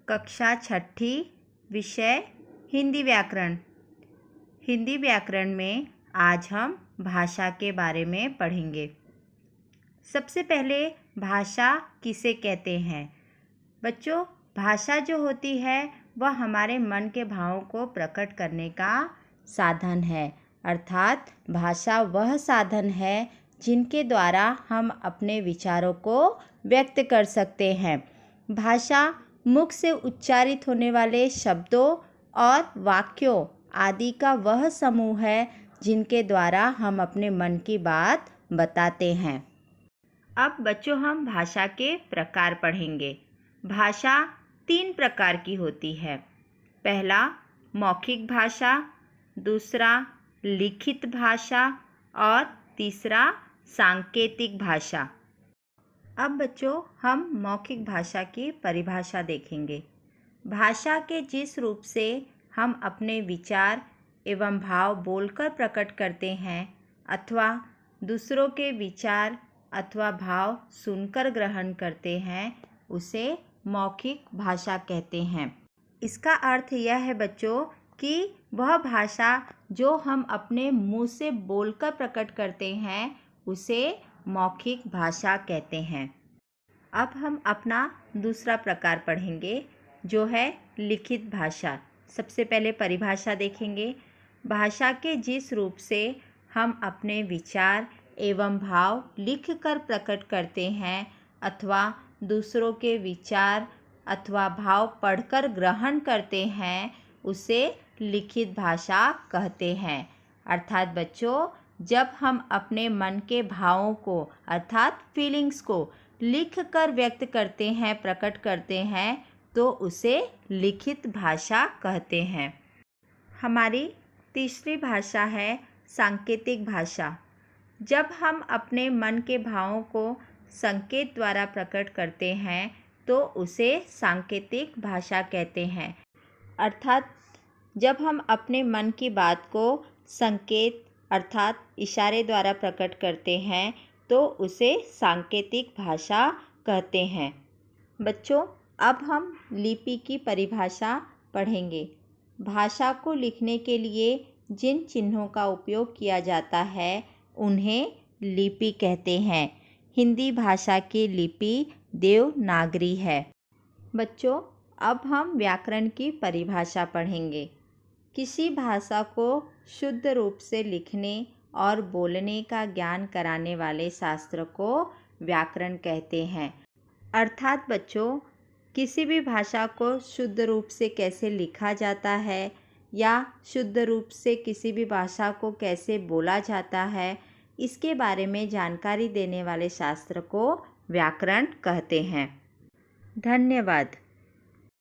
कक्षा छठी, विषय हिंदी व्याकरण। हिंदी व्याकरण में आज हम भाषा के बारे में पढ़ेंगे। सबसे पहले भाषा किसे कहते हैं? बच्चों, भाषा जो होती है वह हमारे मन के भावों को प्रकट करने का साधन है। अर्थात भाषा वह साधन है जिनके द्वारा हम अपने विचारों को व्यक्त कर सकते हैं। भाषा मुख से उच्चारित होने वाले शब्दों और वाक्यों आदि का वह समूह है जिनके द्वारा हम अपने मन की बात बताते हैं। अब बच्चों, हम भाषा के प्रकार पढ़ेंगे। भाषा 3 प्रकार की होती है। पहला मौखिक भाषा, दूसरा लिखित भाषा और तीसरा सांकेतिक भाषा। अब बच्चों, हम मौखिक भाषा की परिभाषा देखेंगे। भाषा के जिस रूप से हम अपने विचार एवं भाव बोलकर प्रकट करते हैं अथवा दूसरों के विचार अथवा भाव सुनकर ग्रहण करते हैं, उसे मौखिक भाषा कहते हैं। इसका अर्थ यह है बच्चों कि वह भाषा जो हम अपने मुंह से बोलकर प्रकट करते हैं उसे मौखिक भाषा कहते हैं। अब हम अपना दूसरा प्रकार पढ़ेंगे जो है लिखित भाषा। सबसे पहले परिभाषा देखेंगे। भाषा के जिस रूप से हम अपने विचार एवं भाव लिखकर प्रकट करते हैं अथवा दूसरों के विचार अथवा भाव पढ़कर ग्रहण करते हैं, उसे लिखित भाषा कहते हैं। अर्थात बच्चों, जब हम अपने मन के भावों को अर्थात फीलिंग्स को लिखकर व्यक्त करते हैं, प्रकट करते हैं, तो उसे लिखित भाषा कहते हैं। हमारी तीसरी भाषा है सांकेतिक भाषा। जब हम अपने मन के भावों को संकेत द्वारा प्रकट करते हैं तो उसे सांकेतिक भाषा कहते हैं। अर्थात जब हम अपने मन की बात को संकेत अर्थात इशारे द्वारा प्रकट करते हैं तो उसे सांकेतिक भाषा कहते हैं। बच्चों, अब हम लिपि की परिभाषा पढ़ेंगे। भाषा को लिखने के लिए जिन चिन्हों का उपयोग किया जाता है उन्हें लिपि कहते हैं। हिंदी भाषा की लिपि देवनागरी है। बच्चों, अब हम व्याकरण की परिभाषा पढ़ेंगे। किसी भाषा को शुद्ध रूप से लिखने और बोलने का ज्ञान कराने वाले शास्त्र को व्याकरण कहते हैं। अर्थात बच्चों, किसी भी भाषा को शुद्ध रूप से कैसे लिखा जाता है या शुद्ध रूप से किसी भी भाषा को कैसे बोला जाता है, इसके बारे में जानकारी देने वाले शास्त्र को व्याकरण कहते हैं। धन्यवाद।